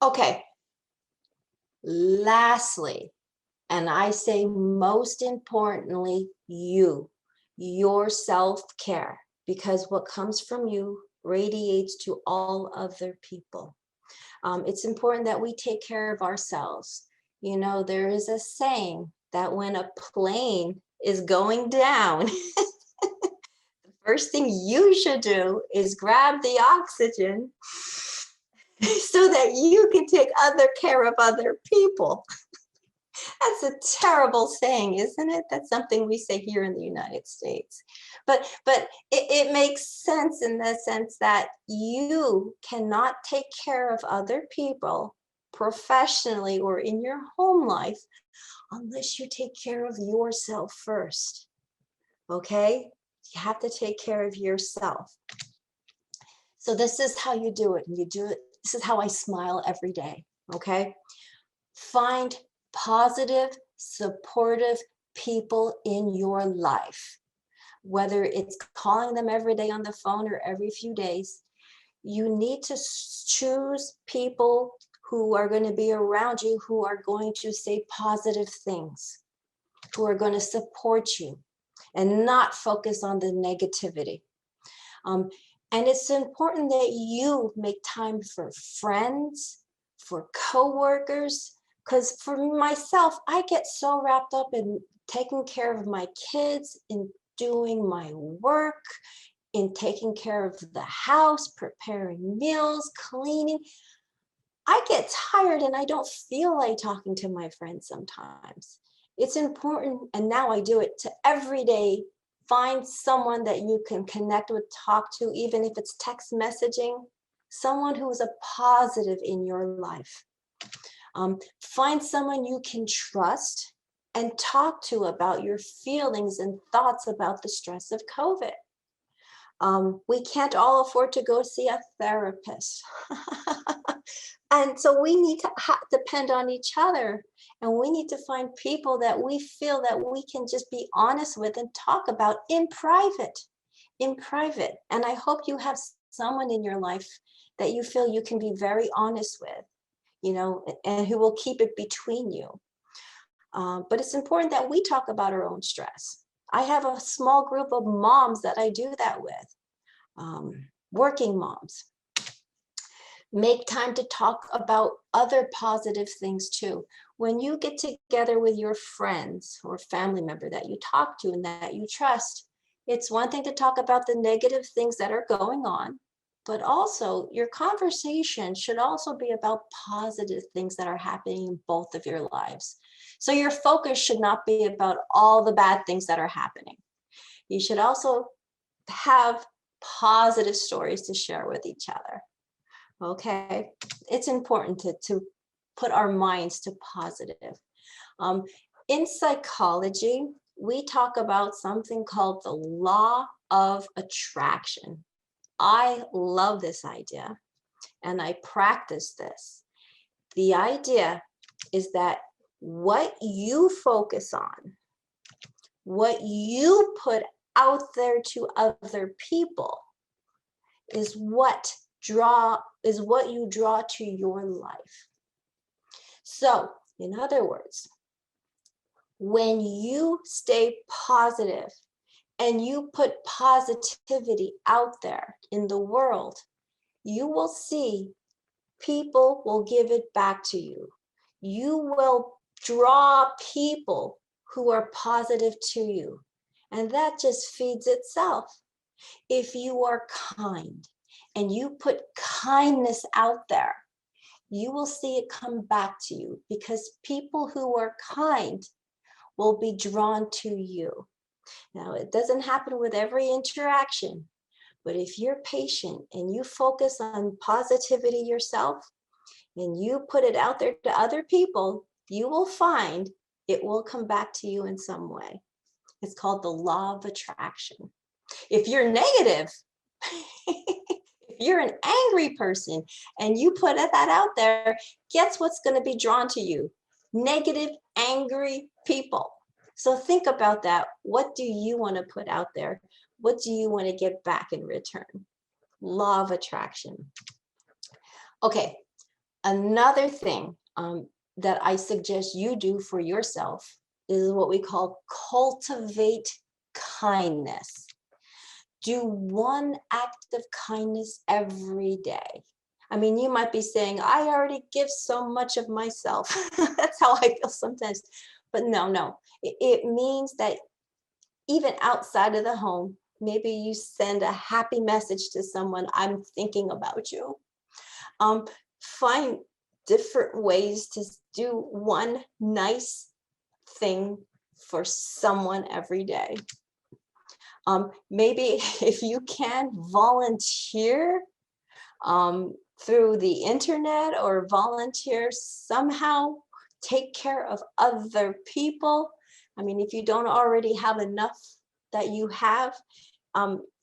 Okay, lastly, and I say most importantly, your self-care, because what comes from you radiates to all other people. It's important that we take care of ourselves. You know, there is a saying that when a plane is going down, the first thing you should do is grab the oxygen so that you can take other care of other people. That's a terrible saying, isn't it? That's something we say here in the United States. But it makes sense in the sense that you cannot take care of other people professionally or in your home life unless you take care of yourself first. Okay? You have to take care of yourself. So this is how you do it. And you do it. This is how I smile every day. Okay? Find positive, supportive people in your life, whether it's calling them every day on the phone or every few days. You need to choose people who are going to be around you, who are going to say positive things, who are going to support you and not focus on the negativity. And it's important that you make time for friends, for coworkers, because for myself, I get so wrapped up in taking care of my kids, in doing my work, in taking care of the house, preparing meals, cleaning. I get tired and I don't feel like talking to my friends sometimes. It's important, and now I do it, to every day find someone that you can connect with, talk to, even if it's text messaging, someone who is a positive in your life. Find someone you can trust and talk to about your feelings and thoughts about the stress of COVID. We can't all afford to go see a therapist. And so we need to depend on each other, and we need to find people that we feel that we can just be honest with and talk about in private. And I hope you have someone in your life that you feel you can be very honest with, you know, and who will keep it between you. But it's important that we talk about our own stress. I have a small group of moms that I do that with, working moms. Make time to talk about other positive things too. When you get together with your friends or family member that you talk to and that you trust, it's one thing to talk about the negative things that are going on, but also your conversation should also be about positive things that are happening in both of your lives. So your focus should not be about all the bad things that are happening. You should also have positive stories to share with each other. Okay, it's important to put our minds to positive. In psychology, we talk about something called the law of attraction. I love this idea and I practice this. The idea is that what you focus on, what you put out there to other people is what you draw to your life. So, in other words, when you stay positive and you put positivity out there in the world, you will see people will give it back to you. You will draw people who are positive to you, and that just feeds itself. If you are kind and you put kindness out there, you will see it come back to you, because people who are kind will be drawn to you. Now, it doesn't happen with every interaction, but if you're patient and you focus on positivity yourself and you put it out there to other people, you will find it will come back to you in some way. It's called the law of attraction. If you're negative, if you're an angry person and you put that out there, guess what's going to be drawn to you? Negative, angry people. So think about that. What do you want to put out there? What do you want to get back in return? Law of attraction. Okay, Another thing that I suggest you do for yourself is what we call cultivate kindness. Do one act of kindness every day. I mean, you might be saying, I already give so much of myself. That's how I feel sometimes. But no, it means that even outside of the home, maybe you send a happy message to someone, I'm thinking about you. Find different ways to do one nice thing for someone every day. Maybe if you can volunteer through the internet or volunteer somehow, take care of other people. I mean, if you don't already have enough that you have,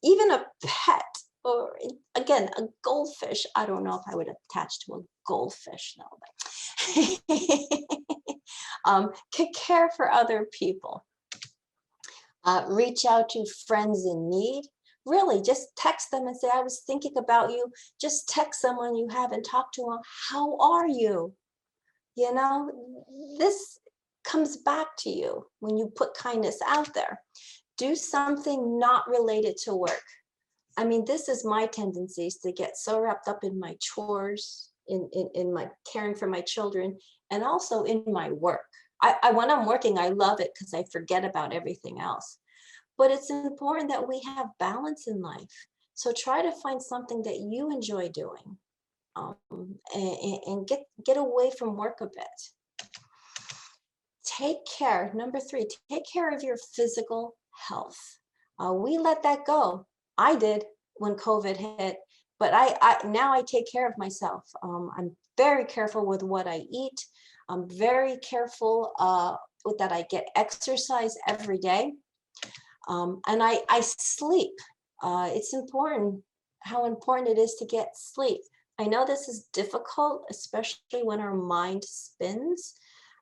even a pet, or again, a goldfish. I don't know if I would attach to a goldfish, no, but care for other people. Reach out to friends in need. Really, just text them and say, I was thinking about you. Just text someone you haven't talked to them. How are you? You know, this comes back to you when you put kindness out there. Do something not related to work. I mean, this is my tendencies to get so wrapped up in my chores, in my caring for my children, and also in my work. When I'm working, I love it because I forget about everything else. But it's important that we have balance in life. So try to find something that you enjoy doing, and get away from work a bit. Take care. Number 3, take care of your physical health. We let that go. I did when COVID hit, but now I take care of myself. I'm very careful with what I eat. I'm very careful with that I get exercise every day. And I sleep. It's important how important it is to get sleep. I know this is difficult, especially when our mind spins,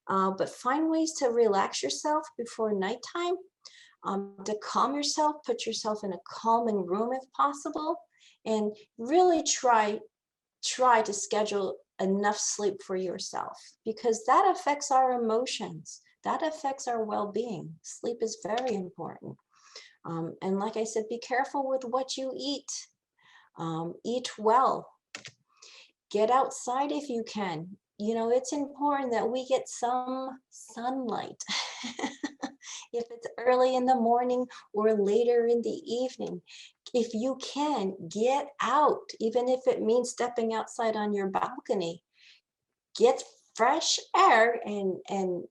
but find ways to relax yourself before nighttime, to calm yourself, put yourself in a calming room if possible, and really try to schedule enough sleep for yourself, because that affects our emotions. That affects our well-being. Sleep is very important. And like I said, be careful with what you eat. Eat well. Get outside if you can. You know, it's important that we get some sunlight. If it's early in the morning or later in the evening, if you can, get out, even if it means stepping outside on your balcony. Get fresh air and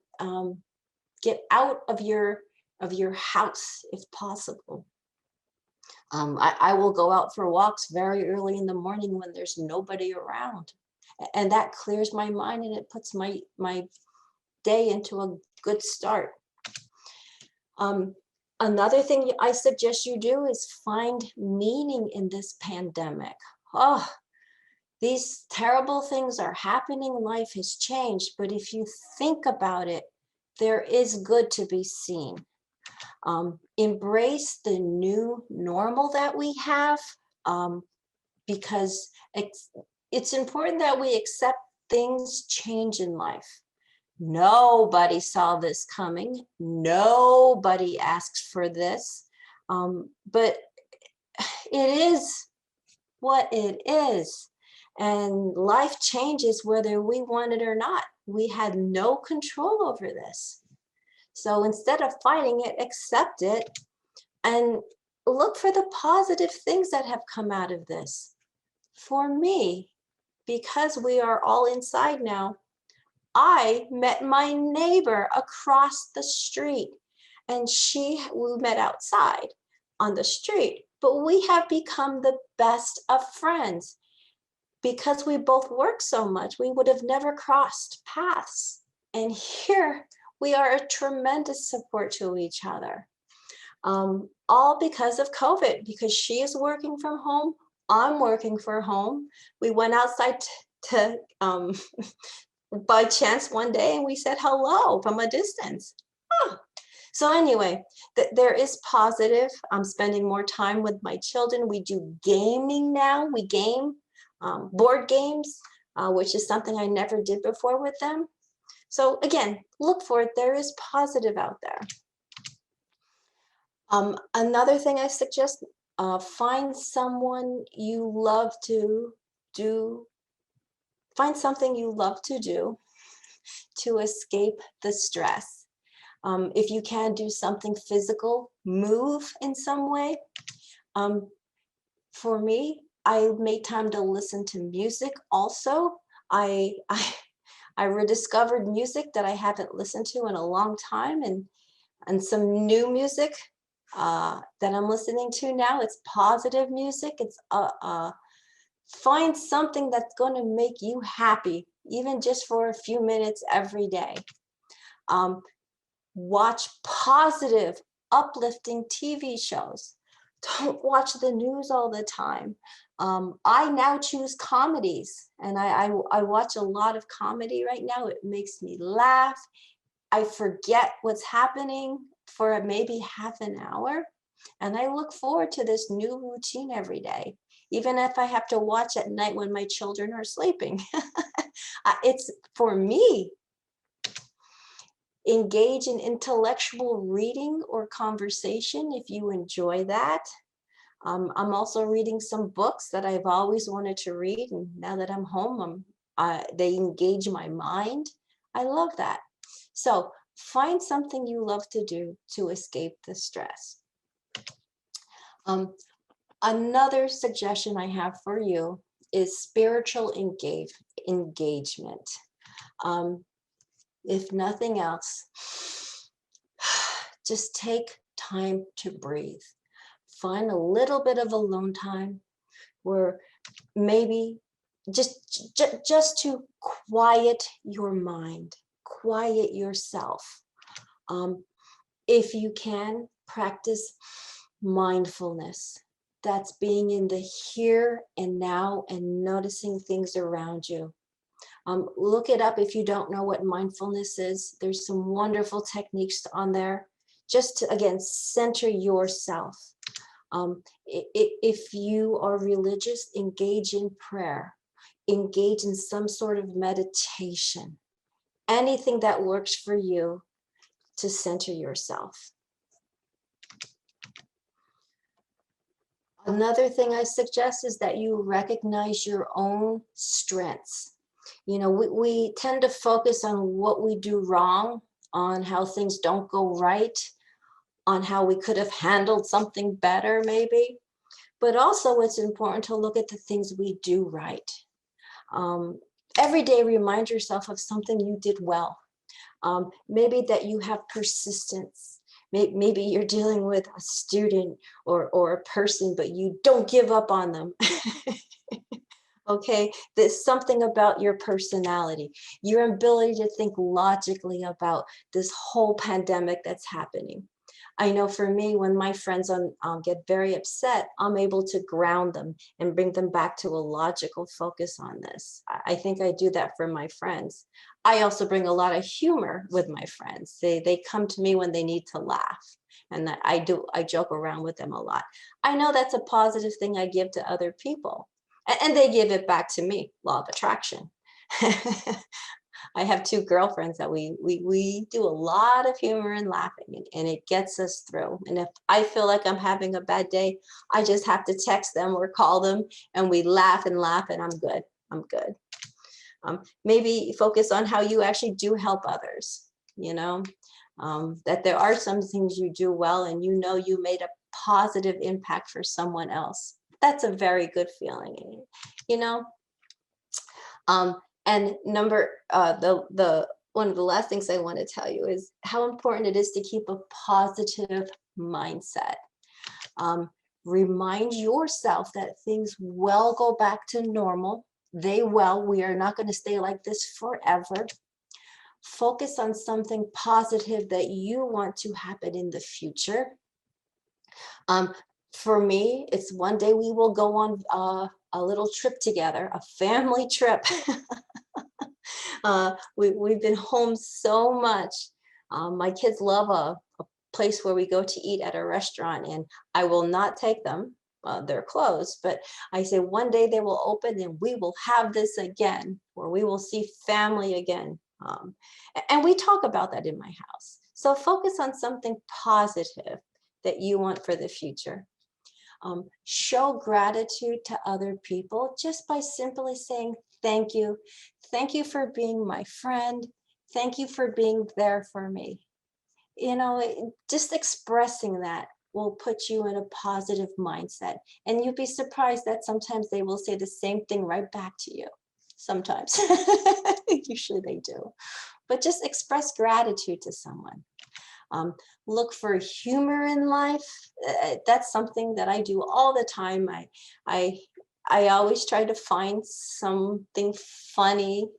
get out of your house if possible. I will go out for walks very early in the morning when there's nobody around, and that clears my mind and it puts my day into a good start. Another thing I suggest you do is find meaning in this pandemic. Oh, these terrible things are happening. Life has changed, but if you think about it, there is good to be seen. Embrace the new normal that we have, because it's important that we accept things change in life. Nobody saw this coming. Nobody asked for this, but it is what it is. And life changes whether we want it or not. We had no control over this. So instead of fighting it, accept it and look for the positive things that have come out of this. For me, because we are all inside now, I met my neighbor across the street, and we met outside on the street, but we have become the best of friends. Because we both work so much, we would have never crossed paths. And here we are a tremendous support to each other. All because of COVID, because she is working from home, I'm working from home. We went outside to by chance one day and we said hello from a distance. Oh. So anyway, there is positive. I'm spending more time with my children. We do gaming now. We game board games. which is something I never did before with them. So again, look for it. There is positive out there. Another thing I suggest, find someone you love to do, find something you love to do to escape the stress. If you can do something physical, move in some way. For me, I made time to listen to music also. I rediscovered music that I haven't listened to in a long time, and some new music that I'm listening to now. It's positive music. It's find something that's going to make you happy, even just for a few minutes every day. Watch positive, uplifting TV shows. Don't watch the news all the time. I now choose comedies, and I watch a lot of comedy right now. It makes me laugh. I forget what's happening for maybe half an hour, and I look forward to this new routine every day, even if I have to watch at night when my children are sleeping. It's for me. Engage in intellectual reading or conversation if you enjoy that. I'm also reading some books that I've always wanted to read, and now that I'm home, they engage my mind. I love that. So find something you love to do to escape the stress. Another suggestion I have for you is spiritual engagement. If nothing else, just take time to breathe. Find a little bit of alone time where maybe just to quiet your mind, quiet yourself. If you can, practice mindfulness. That's being in the here and now and noticing things around you. Look it up if you don't know what mindfulness is. There's some wonderful techniques on there just to, again, center yourself. If you are religious, engage in prayer, engage in some sort of meditation, anything that works for you to center yourself. Another thing I suggest is that you recognize your own strengths. You know, we tend to focus on what we do wrong, on how things don't go right, on how we could have handled something better maybe. But also it's important to look at the things we do right. Every day remind yourself of something you did well. Maybe that you have persistence. Maybe you're dealing with a student or a person, but you don't give up on them. Okay, there's something about your personality, your ability to think logically about this whole pandemic that's happening. I know for me, when my friends get very upset, I'm able to ground them and bring them back to a logical focus on this. I think I do that for my friends. I also bring a lot of humor with my friends. They come to me when they need to laugh, and I joke around with them a lot. I know that's a positive thing I give to other people, and they give it back to me, law of attraction. I have two girlfriends that we do a lot of humor and laughing, and it gets us through. And if I feel like I'm having a bad day, I just have to text them or call them, and we laugh, and I'm good. I'm good. Maybe focus on how you actually do help others, you know, that there are some things you do well, and you know you made a positive impact for someone else. That's a very good feeling, you know. And the one of the last things I want to tell you is how important it is to keep a positive mindset. Remind yourself that things will go back to normal. They will. We are not going to stay like this forever. Focus on something positive that you want to happen in the future. For me, it's one day we will go on a little trip together, a family trip. We've been home so much. My kids love a place where we go to eat at a restaurant, and I will not take them, they're closed, but I say one day they will open and we will have this again, or we will see family again. And we talk about that in my house. So focus on something positive that you want for the future. Show gratitude to other people just by simply saying thank you. Thank you for being my friend. Thank you for being there for me. Just expressing that will put you in a positive mindset. And you'd be surprised that sometimes they will say the same thing right back to you. Sometimes. Usually they do. But just express gratitude to someone. Look for humor in life. That's something that I do all the time. I always try to find something funny,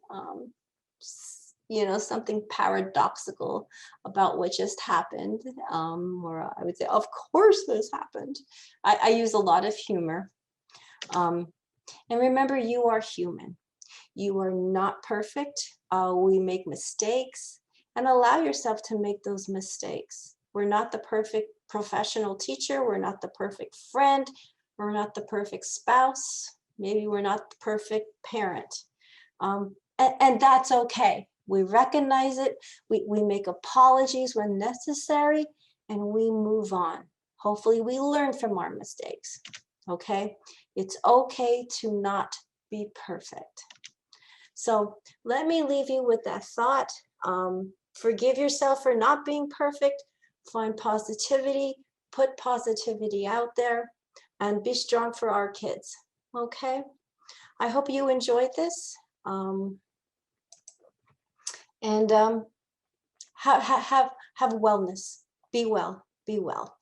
something paradoxical about what just happened. Or I would say, of course this happened. I use a lot of humor. And remember, you are human. You are not perfect. We make mistakes, and allow yourself to make those mistakes. We're not the perfect professional teacher. We're not the perfect friend. We're not the perfect spouse. Maybe we're not the perfect parent. And that's okay. We recognize it. We make apologies when necessary, and we move on. Hopefully we learn from our mistakes. Okay? It's okay to not be perfect. So let me leave you with that thought. Forgive yourself for not being perfect. Find positivity, put positivity out there, and be strong for our kids. Okay? I hope you enjoyed this. And have wellness. Be well. Be well.